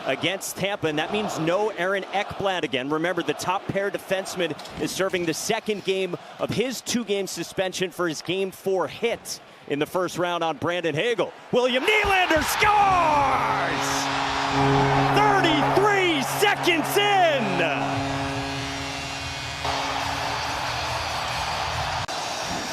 against Tampa, and that means no Aaron Ekblad again. Remember, the top pair defenseman is serving the second game of his 2-game suspension for his Game 4 hit in the first round on Brandon Hagel. William Nylander scores! 33 seconds in!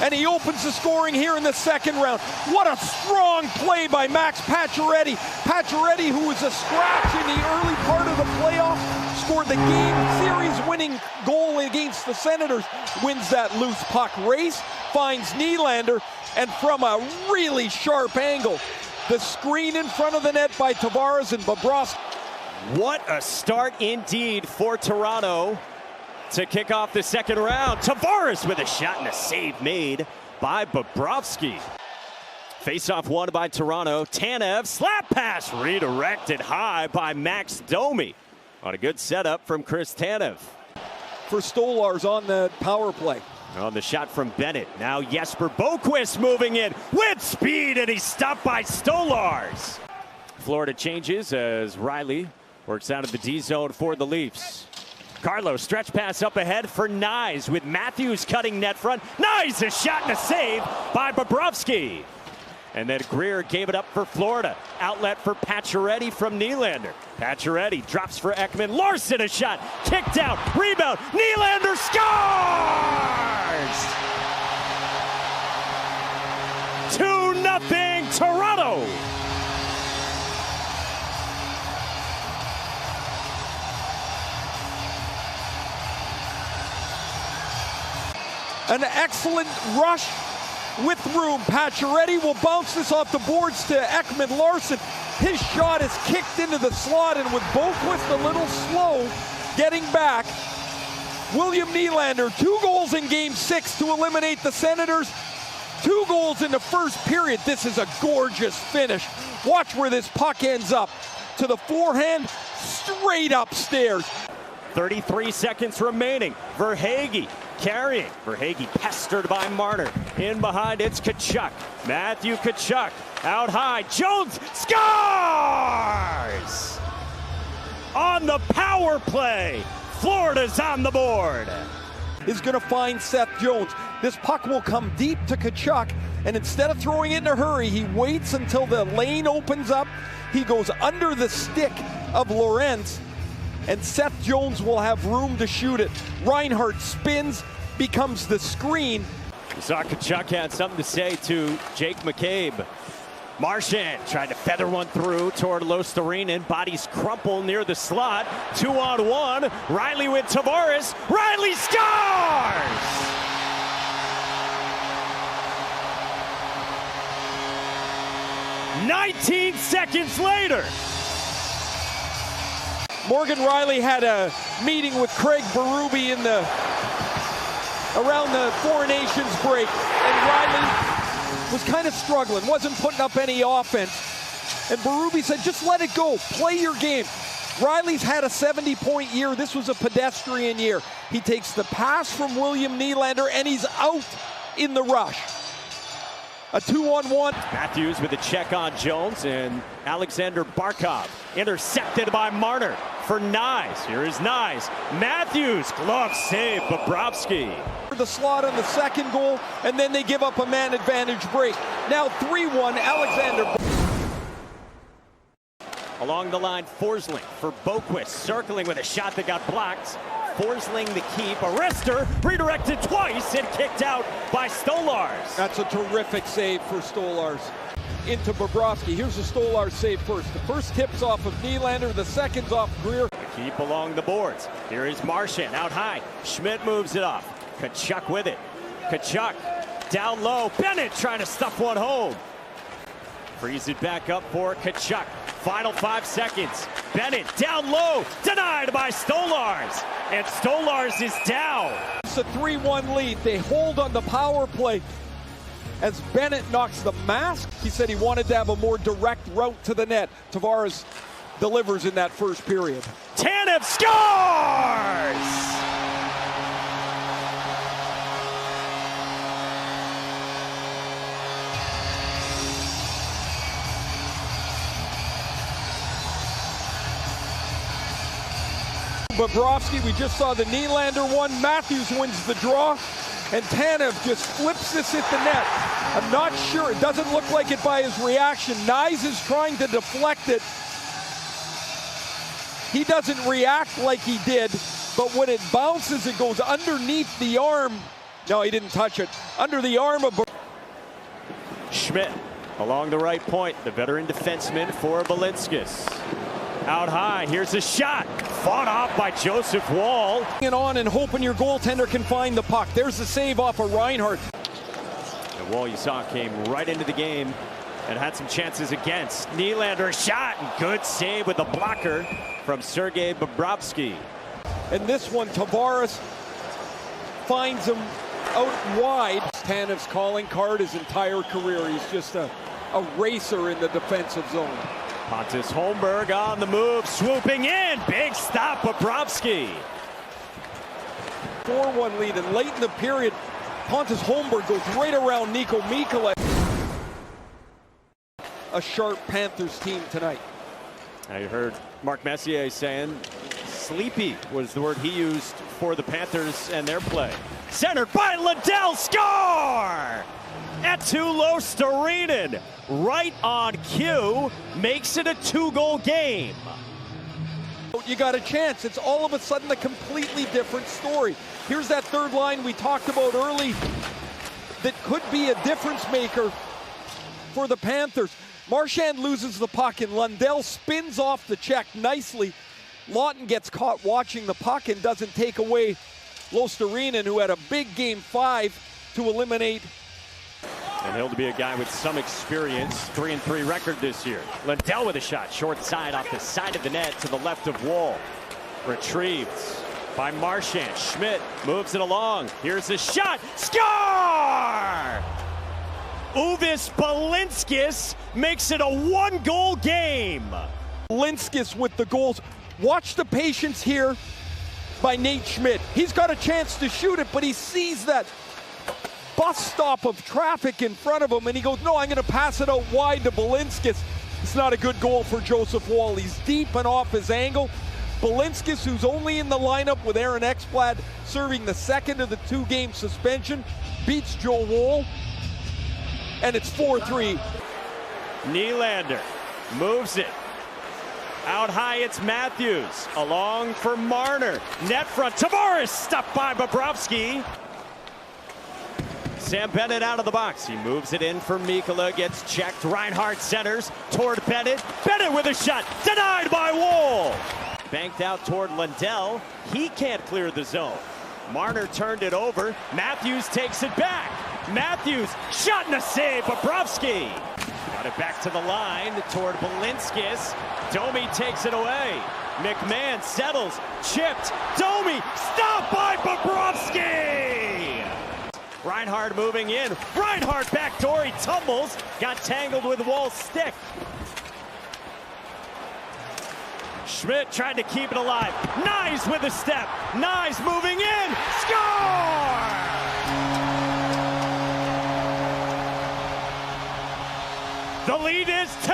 And he opens the scoring here in the second round. What a strong play by Max Pacioretty. Pacioretty, who was a scratch in the early part of the playoff, scored the game series winning goal against the Senators, wins that loose puck race, finds Nylander, and from a really sharp angle, the screen in front of the net by Tavares and Bobrovsky. What a start indeed for Toronto to kick off the second round. Tavares with a shot and a save made by Bobrovsky. Face-off won by Toronto. Tanev, slap pass redirected high by Max Domi. On a good setup from Chris Tanev. For Stolarz on the power play. On the shot from Bennett. Now Jesper Boquist moving in with speed, and he's stopped by Stolarz. Florida changes as Riley works out of the D zone for the Leafs. Carlo, stretch pass up ahead for Nyes with Matthews cutting net front. Nyes, a shot and a save by Bobrovsky. And then Greer gave it up for Florida. Outlet for Pacioretty from Nylander. Pacioretty drops for Ekman. Larson, a shot, kicked out, rebound. Nylander scores! 2-0 Toronto. An excellent rush with room. Pacioretty will bounce this off the boards to Ekman Larson. His shot is kicked into the slot, and with Boquist a little slow getting back, William Nylander, 2 goals in Game 6 to eliminate the Senators. 2 goals in the first period. This is a gorgeous finish. Watch where this puck ends up. To the forehand, straight upstairs. 33 seconds remaining. Verhaeghe carrying. Verhaeghe pestered by Marner. In behind, it's Tkachuk. Matthew Tkachuk out high. Jones scores! On the power play, Florida's on the board. Is going to find Seth Jones. This puck will come deep to Tkachuk, and instead of throwing it in a hurry, he waits until the lane opens up. He goes under the stick of Lorentz, and Seth Jones will have room to shoot it. Reinhart spins, becomes the screen. We saw Tkachuk had something to say to Jake McCabe. Marchand tried to feather one through toward Lostarinen. Bodies crumple near the slot. 2-on-1. Riley with Tavares. Riley scores! "19 seconds later. Morgan Riley had a meeting with Craig Berube around the Four Nations break, and Riley was kind of struggling, wasn't putting up any offense. And Berube said, just let it go, play your game. Riley's had a 70-point year. This was a pedestrian year. He takes the pass from William Nylander, and he's out in the rush. A 2-on-1. Matthews with a check on Jones, and Alexander Barkov intercepted by Marner for Nyes. Here is Nyes. Matthews, glove save, Bobrovsky. The slot on the second goal, and then they give up a man advantage break. Now 3-1, Alexander. Along the line, Forsling for Boquist, circling with a shot that got blocked. Forsling the keep, a wrister, redirected twice and kicked out by Stolarz. That's a terrific save for Stolarz. Into Bobrovsky. Here's the Stolarz save first. The first tip's off of Nylander, the second's off Greer. Keep along the boards. Here is Marchand out high. Schmidt moves it off. Tkachuk with it. Tkachuk down low. Bennett trying to stuff one home. Frees it back up for Tkachuk. Final 5 seconds. Bennett down low. Denied by Stolarz. And Stolarz is down. It's a 3-1 lead. They hold on the power play. As Bennett knocks the mask, he said he wanted to have a more direct route to the net. Tavares delivers in that first period. Tanev scores! Bobrovsky, we just saw the Nylander one. Matthews wins the draw, and Tanev just flips this at the net. I'm not sure, it doesn't look like it by his reaction. Nyes is trying to deflect it. He doesn't react like he did, but when it bounces, it goes underneath the arm. No, he didn't touch it. Under the arm of Schmidt along the right point, the veteran defenseman for Balinskis. Out high, here's a shot. Fought off by Joseph Woll. It on and hoping your goaltender can find the puck. There's the save off of Reinhart. And Woll, you saw, came right into the game and had some chances against. Nylander, a shot, and good save with the blocker from Sergei Bobrovsky. And this one, Tavares finds him out wide. Tanev's calling card his entire career. He's just a racer in the defensive zone. Pontus Holmberg on the move, swooping in. Big stop, Bobrovsky. 4-1 lead, and late in the period, Pontus Holmberg goes right around Nico Mikkola. A sharp Panthers team tonight. Now you heard Mark Messier saying sleepy was the word he used for the Panthers and their play. Centered by Lindell, score! Eetu Luostarinen, right on cue, makes it a 2-goal game. You got a chance. It's all of a sudden a completely different story. Here's that third line we talked about early that could be a difference maker for the Panthers. Marchand loses the puck and Lundell spins off the check nicely. Lawton gets caught watching the puck and doesn't take away Luostarinen, who had a big game 5 to eliminate. And he'll be a guy with some experience, 3-3 record this year. Lundell with a shot, short side off the side of the net to the left of Woll. Retrieved by Marchand. Schmidt moves it along. Here's a shot, score! Uvis Balinskis makes it a 1-goal game. Balinskis with the goals. Watch the patience here by Nate Schmidt. He's got a chance to shoot it, but he sees that bus stop of traffic in front of him, and he goes, no, I'm going to pass it out wide to Balinskis. It's not a good goal for Joseph Woll. He's deep and off his angle. Balinskis, who's only in the lineup with Aaron Ekblad serving the second of the 2-game suspension, beats Joe Woll, and it's 4-3. Nylander moves it. Out high, it's Matthews. Along for Marner. Net front, Tavares stopped by Bobrovsky. Sam Bennett out of the box. He moves it in for Mikkola, gets checked. Reinhart centers toward Bennett. Bennett with a shot, denied by Woll. Banked out toward Lundell. He can't clear the zone. Marner turned it over. Matthews takes it back. Matthews, shot and a save, Bobrovsky. Got it back to the line toward Balinskis. Domi takes it away. McMahon settles, chipped. Domi, stopped by Bobrovsky. Reinhart moving in. Reinhart backdoor, he tumbles. Got tangled with Woll's stick. Schmidt tried to keep it alive. Nyes with a step. Nyes moving in. Score! The lead is 2.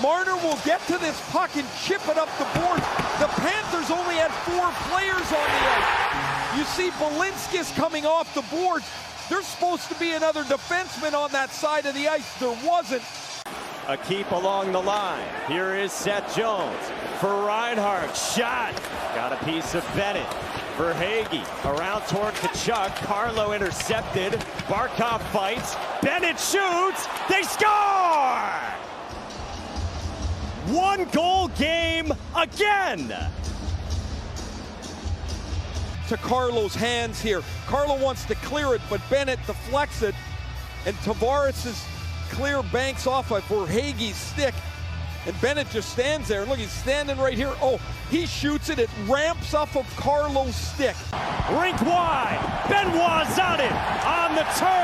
Marner will get to this puck and chip it up the board. The Panthers only had 4 players on the ice. You see Balinskis coming off the boards. There's supposed to be another defenseman on that side of the ice. There wasn't. A keep along the line. Here is Seth Jones for Reinhart. Shot. Got a piece of Bennett. For Hagee. Around toward Kachuk. Carlo intercepted. Barkov fights. Bennett shoots. They score! 1-goal game again. To Carlo's hands here. Carlo wants to clear it, but Bennett deflects it. And Tavares' clear banks off of Verhaeghe's stick. And Bennett just stands there. Look, he's standing right here. Oh, he shoots it. It ramps off of Carlo's stick. Rink wide. Benoit's on it. On the turn.